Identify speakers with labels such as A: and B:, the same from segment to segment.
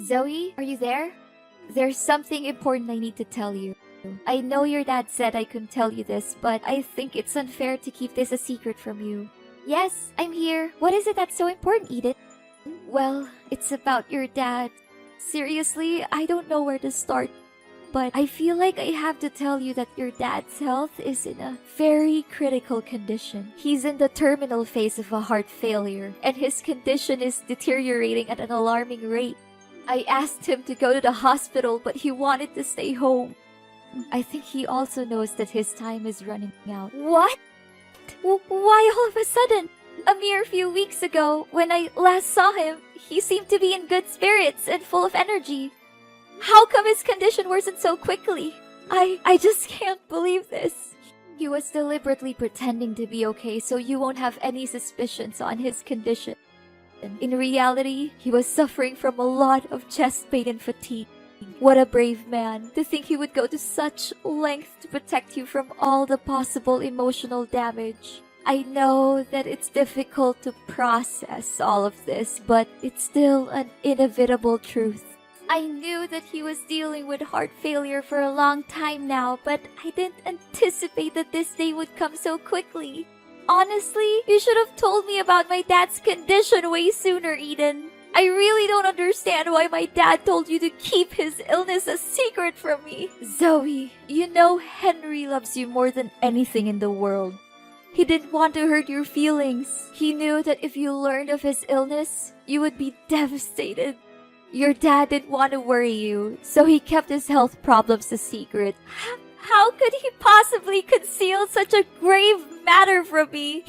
A: Zoe, are you there? There's something important I need to tell you. I know your dad said I couldn't tell you this, but I think it's unfair to keep this a secret from you. Yes, I'm here. What is it that's so important, Edith? Well, it's about your dad. Seriously, I don't know where to start. But I feel like I have to tell you that your dad's health is in a very critical condition. He's in the terminal phase of a heart failure, and his condition is deteriorating at an alarming rate. I asked him to go to the hospital, but he wanted to stay home. I think he also knows that his time is running out. What? Why all of a sudden? A mere few weeks ago, when I last saw him, he seemed to be in good spirits and full of energy. How come his condition worsened so quickly? I just can't believe this. He was deliberately pretending to be okay so you won't have any suspicions on his condition. In reality, he was suffering from a lot of chest pain and fatigue. What a brave man, to think he would go to such lengths to protect you from all the possible emotional damage. I know that it's difficult to process all of this, but it's still an inevitable truth. I knew that he was dealing with heart failure for a long time now, but I didn't anticipate that this day would come so quickly. Honestly, you should have told me about my dad's condition way sooner, Eden. I really don't understand why my dad told you to keep his illness a secret from me. Zoe, you know Henry loves you more than anything in the world. He didn't want to hurt your feelings. He knew that if you learned of his illness, you would be devastated. Your dad didn't want to worry you, so he kept his health problems a secret. How could he possibly conceal such a grave matter from me?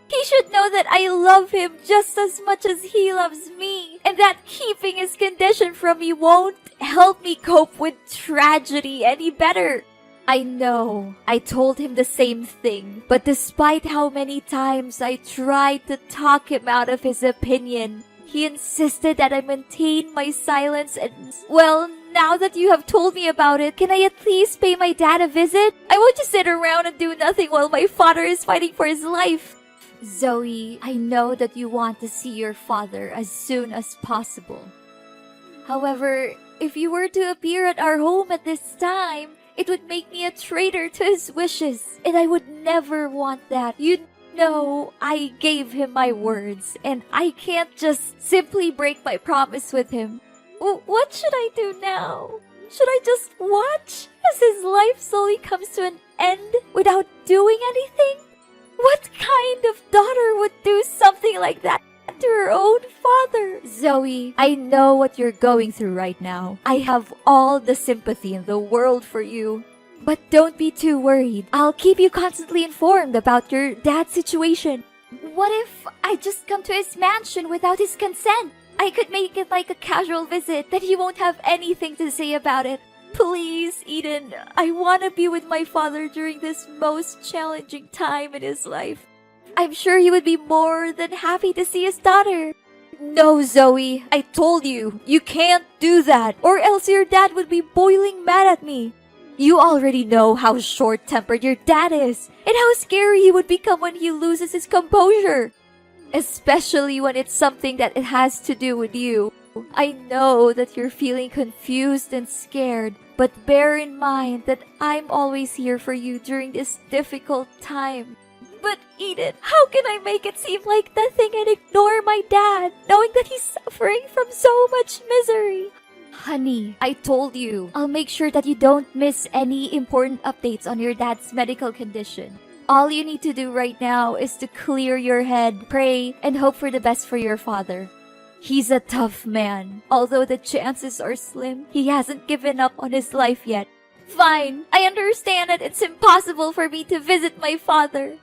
A: He should know that I love him just as much as he loves me, and that keeping his condition from me won't help me cope with tragedy any better. I know, I told him the same thing, but despite how many times I tried to talk him out of his opinion, he insisted that I maintain my silence and, well, now that you have told me about it, can I at least pay my dad a visit? I won't just sit around and do nothing while my father is fighting for his life. Zoe, I know that you want to see your father as soon as possible. However, if you were to appear at our home at this time, it would make me a traitor to his wishes, and I would never want that. You know, I gave him my words, and I can't just simply break my promise with him. What should I do now? Should I just watch as his life slowly comes to an end without doing anything? What kind of daughter would do something like that to her own father? Zoe, I know what you're going through right now. I have all the sympathy in the world for you. But don't be too worried. I'll keep you constantly informed about your dad's situation. What if I just come to his mansion without his consent? I could make it like a casual visit that he won't have anything to say about it. Please, Eden, I want to be with my father during this most challenging time in his life. I'm sure he would be more than happy to see his daughter. No, Zoe, I told you, you can't do that, or else your dad would be boiling mad at me. You already know how short-tempered your dad is, and how scary he would become when he loses his composure. Especially when it's something that it has to do with you. I know that you're feeling confused and scared, but bear in mind that I'm always here for you during this difficult time. But Eden, how can I make it seem like nothing and ignore my dad, knowing that he's suffering from so much misery? Honey, I told you, I'll make sure that you don't miss any important updates on your dad's medical condition. All you need to do right now is to clear your head, pray, and hope for the best for your father. He's a tough man. Although the chances are slim, he hasn't given up on his life yet. Fine, I understand that it's impossible for me to visit my father.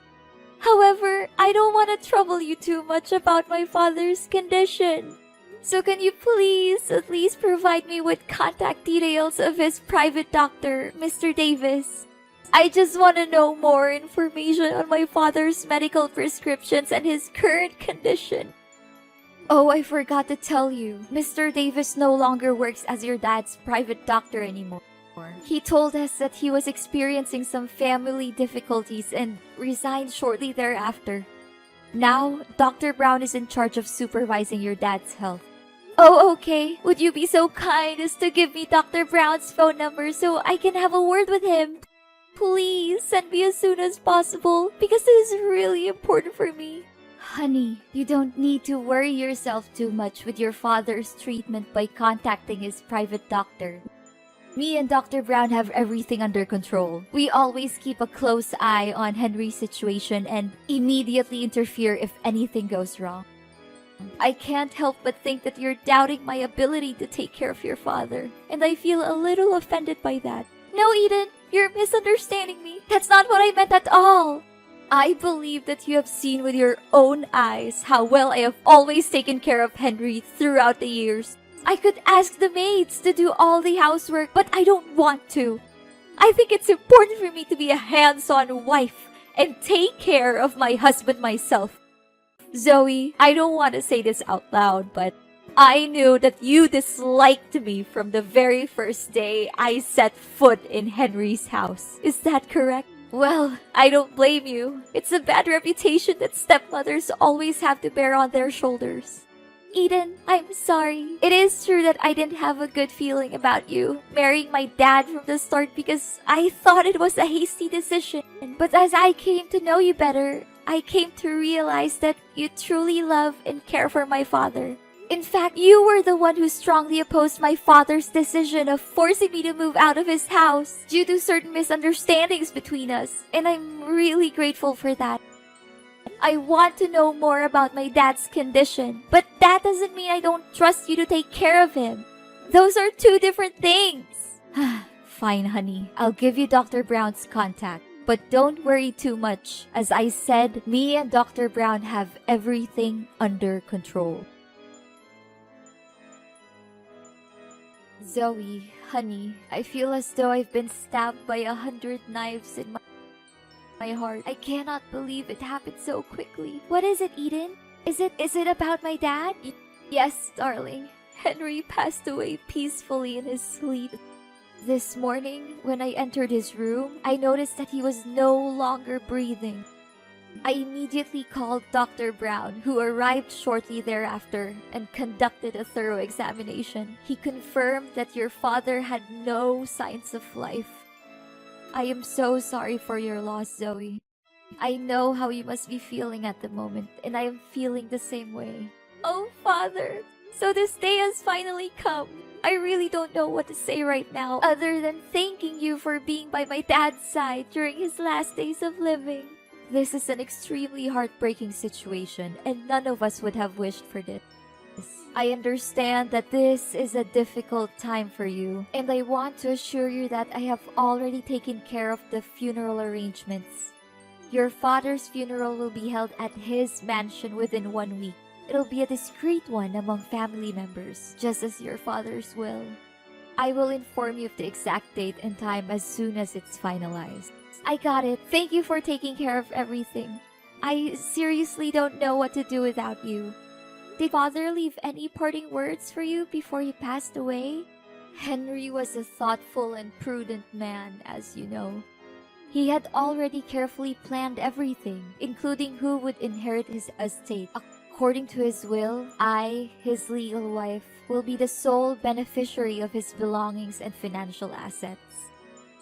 A: However, I don't want to trouble you too much about my father's condition. So can you please at least provide me with contact details of his private doctor, Mr. Davis? I just want to know more information on my father's medical prescriptions and his current condition. Oh, I forgot to tell you, Mr. Davis no longer works as your dad's private doctor anymore. He told us that he was experiencing some family difficulties and resigned shortly thereafter. Now, Dr. Brown is in charge of supervising your dad's health. Oh, okay. Would you be so kind as to give me Dr. Brown's phone number so I can have a word with him? Please send me as soon as possible because this is really important for me. Honey, you don't need to worry yourself too much with your father's treatment by contacting his private doctor. Me and Dr. Brown have everything under control. We always keep a close eye on Henry's situation and immediately interfere if anything goes wrong. I can't help but think that you're doubting my ability to take care of your father, and I feel a little offended by that. No, Eden, you're misunderstanding me. That's not what I meant at all. I believe that you have seen with your own eyes how well I have always taken care of Henry throughout the years. I could ask the maids to do all the housework, but I don't want to. I think it's important for me to be a hands-on wife and take care of my husband myself. Zoe, I don't want to say this out loud, but I knew that you disliked me from the very first day I set foot in Henry's house. Is that correct? Well, I don't blame you. It's a bad reputation that stepmothers always have to bear on their shoulders. Eden, I'm sorry. It is true that I didn't have a good feeling about you marrying my dad from the start because I thought it was a hasty decision. But as I came to know you better, I came to realize that you truly love and care for my father. In fact, you were the one who strongly opposed my father's decision of forcing me to move out of his house due to certain misunderstandings between us, and I'm really grateful for that. I want to know more about my dad's condition, but that doesn't mean I don't trust you to take care of him. Those are two different things. Fine, honey. I'll give you Dr. Brown's contact. But don't worry too much. As I said, me and Dr. Brown have everything under control. Zoe, honey, I feel as though I've been stabbed by 100 knives in my heart. I cannot believe it happened so quickly. What is it, Eden? Is it about my dad? Yes, darling. Henry passed away peacefully in his sleep. This morning, when I entered his room, I noticed that he was no longer breathing. I immediately called Dr. Brown, who arrived shortly thereafter and conducted a thorough examination. He confirmed that your father had no signs of life. I am so sorry for your loss, Zoe. I know how you must be feeling at the moment, and I am feeling the same way. Oh, Father, so this day has finally come. I really don't know what to say right now other than thanking you for being by my dad's side during his last days of living. This is an extremely heartbreaking situation, and none of us would have wished for this. I understand that this is a difficult time for you, and I want to assure you that I have already taken care of the funeral arrangements. Your father's funeral will be held at his mansion within 1 week. It'll be a discreet one among family members, just as your father's will. I will inform you of the exact date and time as soon as it's finalized. I got it. Thank you for taking care of everything. I seriously don't know what to do without you. Did Father leave any parting words for you before he passed away? Henry was a thoughtful and prudent man, as you know. He had already carefully planned everything, including who would inherit his estate. According to his will, I, his legal wife, will be the sole beneficiary of his belongings and financial assets.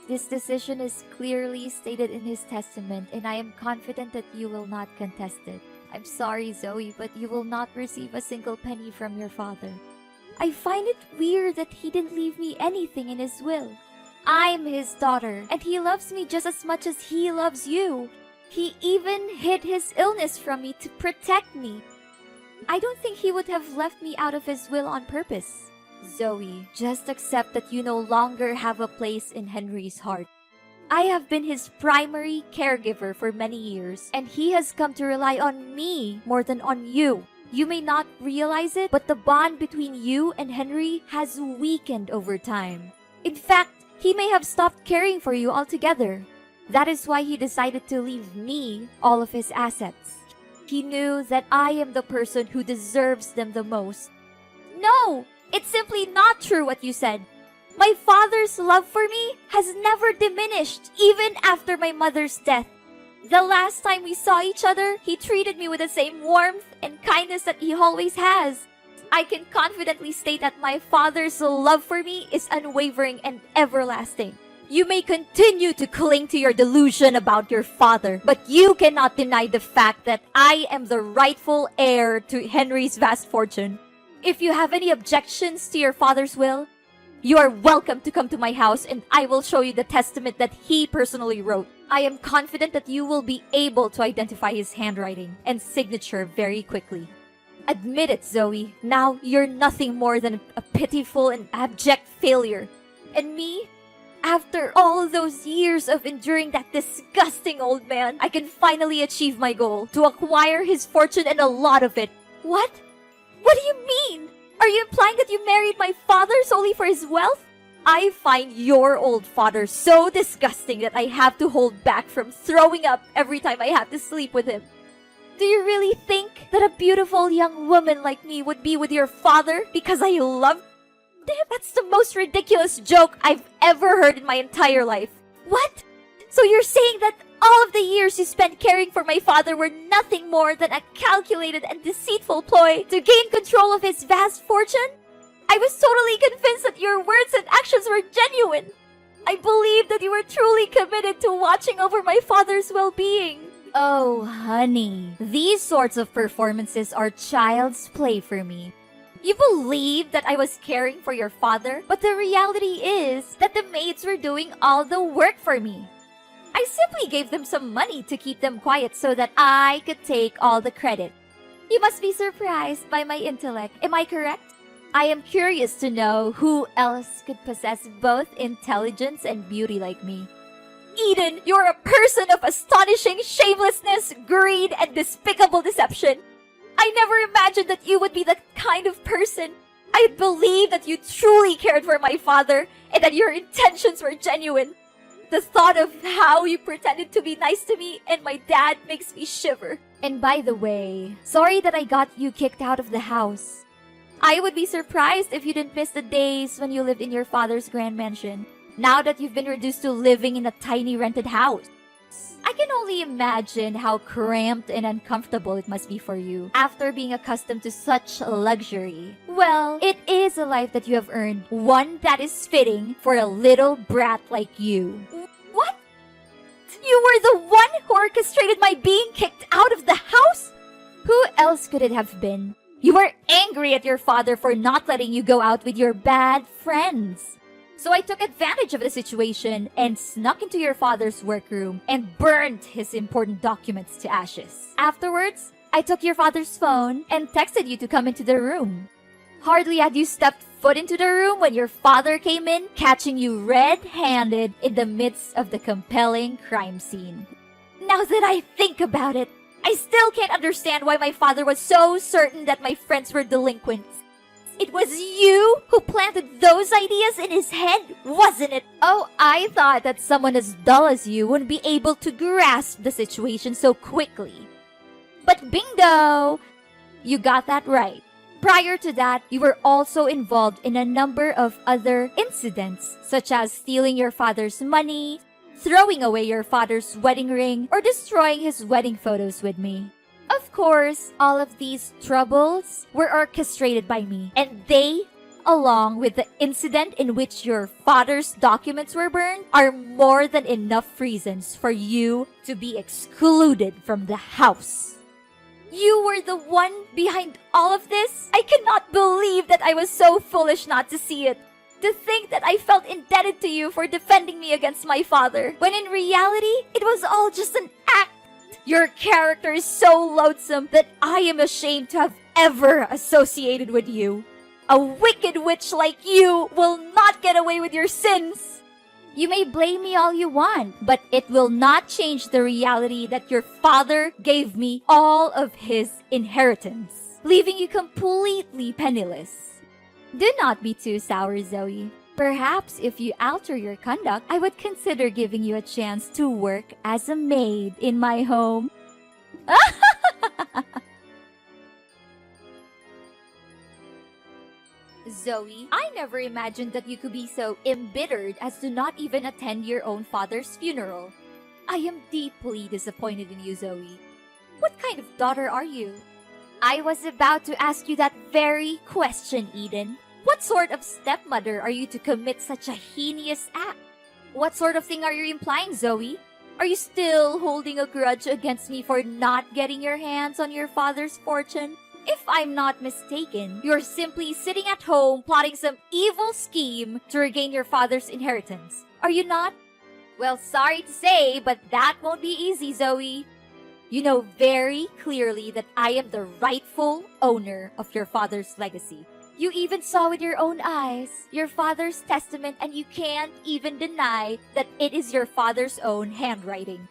A: This decision is clearly stated in his testament, and I am confident that you will not contest it. I'm sorry, Zoe, but you will not receive a single penny from your father. I find it weird that he didn't leave me anything in his will. I'm his daughter, and he loves me just as much as he loves you. He even hid his illness from me to protect me. I don't think he would have left me out of his will on purpose. Zoe, just accept that you no longer have a place in Henry's heart. I have been his primary caregiver for many years, and he has come to rely on me more than on you. You may not realize it, but the bond between you and Henry has weakened over time. In fact, he may have stopped caring for you altogether. That is why he decided to leave me all of his assets. He knew that I am the person who deserves them the most. No! It's simply not true what you said. My father's love for me has never diminished, even after my mother's death. The last time we saw each other, he treated me with the same warmth and kindness that he always has. I can confidently state that my father's love for me is unwavering and everlasting. You may continue to cling to your delusion about your father, but you cannot deny the fact that I am the rightful heir to Henry's vast fortune. If you have any objections to your father's will, you are welcome to come to my house and I will show you the testament that he personally wrote. I am confident that you will be able to identify his handwriting and signature very quickly. Admit it, Zoe. Now you're nothing more than a pitiful and abject failure. And me? After all those years of enduring that disgusting old man, I can finally achieve my goal, to acquire his fortune and a lot of it. What? What do you mean? Are you implying that you married my father solely for his wealth? I find your old father so disgusting that I have to hold back from throwing up every time I have to sleep with him. Do you really think that a beautiful young woman like me would be with your father because I love him? That's the most ridiculous joke I've ever heard in my entire life. What? So you're saying that all of the years you spent caring for my father were nothing more than a calculated and deceitful ploy to gain control of his vast fortune? I was totally convinced that your words and actions were genuine. I believed that you were truly committed to watching over my father's well-being. Oh, honey, these sorts of performances are child's play for me. You believed that I was caring for your father, but the reality is that the maids were doing all the work for me. I simply gave them some money to keep them quiet so that I could take all the credit. You must be surprised by my intellect, am I correct? I am curious to know who else could possess both intelligence and beauty like me. Eden, you're a person of astonishing shamelessness, greed, and despicable deception. I never imagined that you would be the kind of person. I believed that you truly cared for my father and that your intentions were genuine. The thought of how you pretended to be nice to me and my dad makes me shiver. And by the way, sorry that I got you kicked out of the house. I would be surprised if you didn't miss the days when you lived in your father's grand mansion, now that you've been reduced to living in a tiny rented house. I can only imagine how cramped and uncomfortable it must be for you after being accustomed to such luxury. Well, it is a life that you have earned, one that is fitting for a little brat like you. What? You were the one who orchestrated my being kicked out of the house? Who else could it have been? You were angry at your father for not letting you go out with your bad friends. So I took advantage of the situation and snuck into your father's workroom and burned his important documents to ashes. Afterwards, I took your father's phone and texted you to come into the room. Hardly had you stepped foot into the room when your father came in, catching you red-handed in the midst of the compelling crime scene. Now that I think about it, I still can't understand why my father was so certain that my friends were delinquents. It was you who planted those ideas in his head, wasn't it? Oh, I thought that someone as dull as you wouldn't be able to grasp the situation so quickly. But bingo! You got that right. Prior to that, you were also involved in a number of other incidents, such as stealing your father's money, throwing away your father's wedding ring, or destroying his wedding photos with me. Of course, all of these troubles were orchestrated by me, and they, along with the incident in which your father's documents were burned, are more than enough reasons for you to be excluded from the house. You were the one behind all of this? I cannot believe that I was so foolish not to see it. To think that I felt indebted to you for defending me against my father, when in reality, it was all just an act. Your character is so loathsome that I am ashamed to have ever associated with you. A wicked witch like you will not get away with your sins. You may blame me all you want, but it will not change the reality that your father gave me all of his inheritance, leaving you completely penniless. Do not be too sour, Zoe. Perhaps if you alter your conduct, I would consider giving you a chance to work as a maid in my home. Zoe, I never imagined that you could be so embittered as to not even attend your own father's funeral. I am deeply disappointed in you, Zoe. What kind of daughter are you? I was about to ask you that very question, Eden. What sort of stepmother are you to commit such a heinous act? What sort of thing are you implying, Zoe? Are you still holding a grudge against me for not getting your hands on your father's fortune? If I'm not mistaken, you're simply sitting at home plotting some evil scheme to regain your father's inheritance. Are you not? Well, sorry to say, but that won't be easy, Zoe. You know very clearly that I am the rightful owner of your father's legacy. You even saw with your own eyes your father's testament, and you can't even deny that it is your father's own handwriting.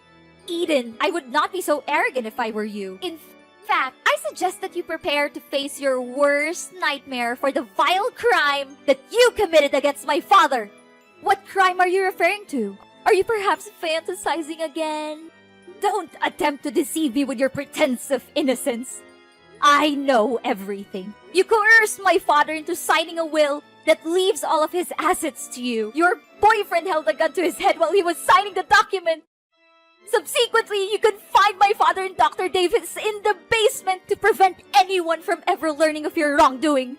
A: Eden, I would not be so arrogant if I were you. In fact, I suggest that you prepare to face your worst nightmare for the vile crime that you committed against my father. What crime are you referring to? Are you perhaps fantasizing again? Don't attempt to deceive me with your pretense of innocence. I know everything. You coerced my father into signing a will that leaves all of his assets to you. Your boyfriend held a gun to his head while he was signing the document. Subsequently, you confined my father and Dr. Davis in the basement to prevent anyone from ever learning of your wrongdoing.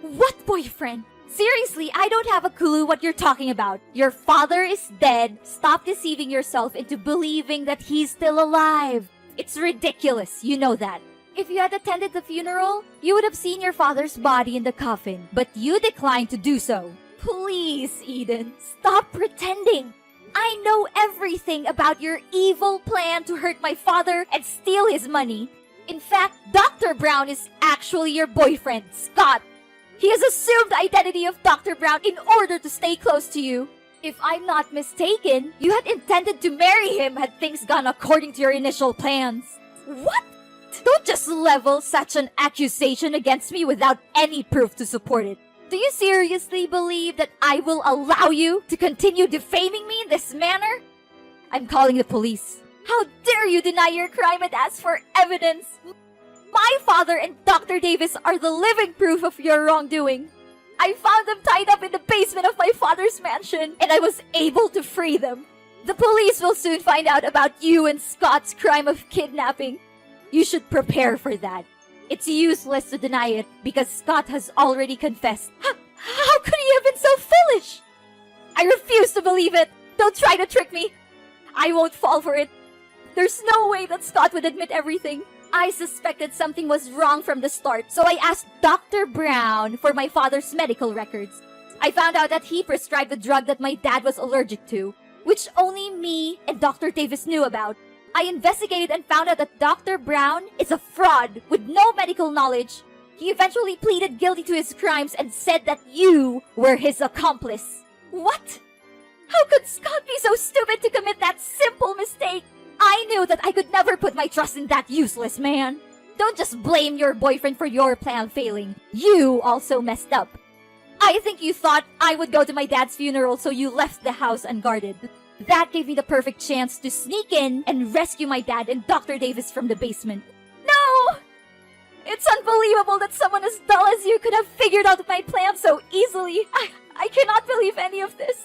A: What boyfriend? Seriously, I don't have a clue what you're talking about. Your father is dead. Stop deceiving yourself into believing that he's still alive. It's ridiculous, you know that. If you had attended the funeral, you would have seen your father's body in the coffin, but you declined to do so. Please, Eden, stop pretending. I know everything about your evil plan to hurt my father and steal his money. In fact, Dr. Brown is actually your boyfriend, Scott. He has assumed the identity of Dr. Brown in order to stay close to you. If I'm not mistaken, you had intended to marry him had things gone according to your initial plans. What? Don't just level such an accusation against me without any proof to support it. Do you seriously believe that I will allow you to continue defaming me in this manner? I'm calling the police. How dare you deny your crime and ask for evidence? My father and Dr. Davis are the living proof of your wrongdoing. I found them tied up in the basement of my father's mansion, and I was able to free them. The police will soon find out about you and Scott's crime of kidnapping. You should prepare for that. It's useless to deny it because Scott has already confessed. How could he have been so foolish? I refuse to believe it. Don't try to trick me. I won't fall for it. There's no way that Scott would admit everything. I suspected something was wrong from the start, so I asked Dr. Brown for my father's medical records. I found out that he prescribed a drug that my dad was allergic to, which only me and Dr. Davis knew about. I investigated and found out that Dr. Brown is a fraud with no medical knowledge. He eventually pleaded guilty to his crimes and said that you were his accomplice. What? How could Scott be so stupid to commit that simple mistake? I knew that I could never put my trust in that useless man. Don't just blame your boyfriend for your plan failing. You also messed up. I think you thought I would go to my dad's funeral, so you left the house unguarded. That gave me the perfect chance to sneak in and rescue my dad and Dr. Davis from the basement. No! It's unbelievable that someone as dull as you could have figured out my plan so easily. I cannot believe any of this.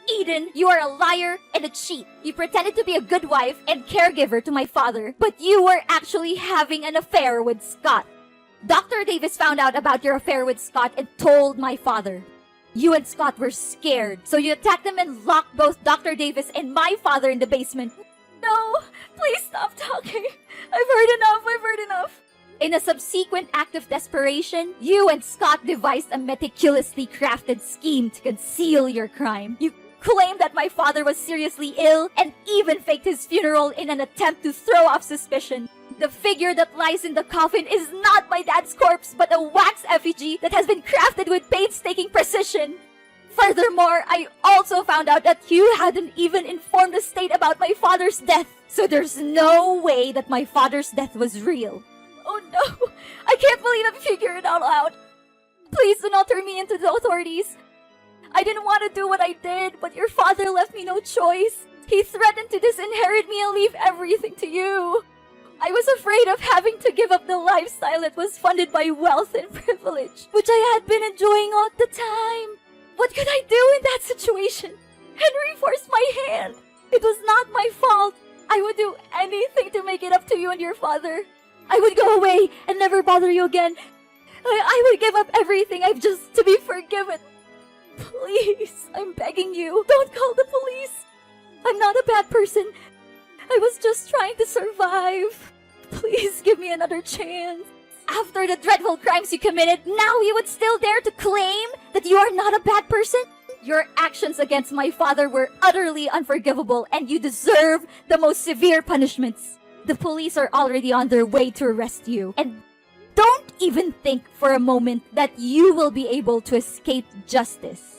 A: Eden, you are a liar and a cheat. You pretended to be a good wife and caregiver to my father, but you were actually having an affair with Scott. Dr. Davis found out about your affair with Scott and told my father. You and Scott were scared, so you attacked them and locked both Dr. Davis and my father in the basement. No, please stop talking. I've heard enough. In a subsequent act of desperation, you and Scott devised a meticulously crafted scheme to conceal your crime. You claimed that my father was seriously ill and even faked his funeral in an attempt to throw off suspicion. The figure that lies in the coffin is not my dad's corpse, but a wax effigy that has been crafted with painstaking precision. Furthermore, I also found out that you hadn't even informed the state about my father's death, so there's no way that my father's death was real. Oh no, I can't believe I figured it all out. Please do not turn me into the authorities. I didn't want to do what I did, but your father left me no choice. He threatened to disinherit me and leave everything to you. I was afraid of having to give up the lifestyle that was funded by wealth and privilege, which I had been enjoying all the time. What could I do in that situation? Henry forced my hand. It was not my fault. I would do anything to make it up to you and your father. I would go away and never bother you again. I would give up everything I've just to be forgiven. Please, I'm begging you, don't call the police. I'm not a bad person. I was just trying to survive. Please give me another chance. After the dreadful crimes you committed, now you would still dare to claim that you are not a bad person? Your actions against my father were utterly unforgivable, and you deserve the most severe punishments. The police are already on their way to arrest you, and don't even think for a moment that you will be able to escape justice.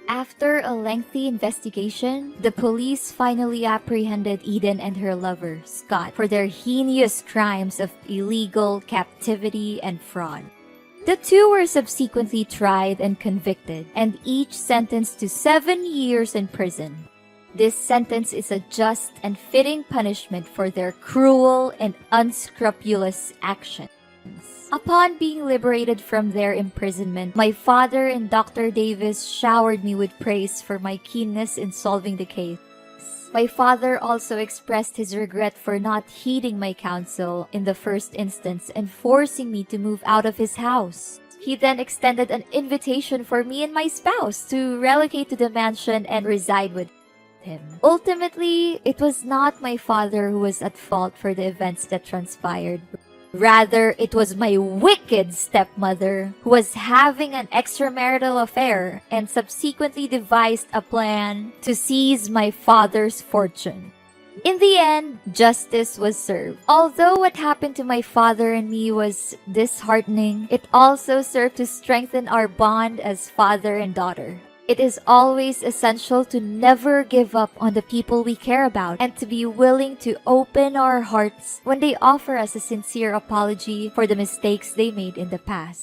A: After a lengthy investigation, the police finally apprehended Eden and her lover, Scott, for their heinous crimes of illegal captivity and fraud. The two were subsequently tried and convicted, and each sentenced to 7 years in prison. This sentence is a just and fitting punishment for their cruel and unscrupulous actions. Upon being liberated from their imprisonment, my father and Dr. Davis showered me with praise for my keenness in solving the case. My father also expressed his regret for not heeding my counsel in the first instance and forcing me to move out of his house. He then extended an invitation for me and my spouse to relocate to the mansion and reside with him. Ultimately, it was not my father who was at fault for the events that transpired. Rather, it was my wicked stepmother who was having an extramarital affair and subsequently devised a plan to seize my father's fortune. In the end, justice was served. Although what happened to my father and me was disheartening, it also served to strengthen our bond as father and daughter. It is always essential to never give up on the people we care about and to be willing to open our hearts when they offer us a sincere apology for the mistakes they made in the past.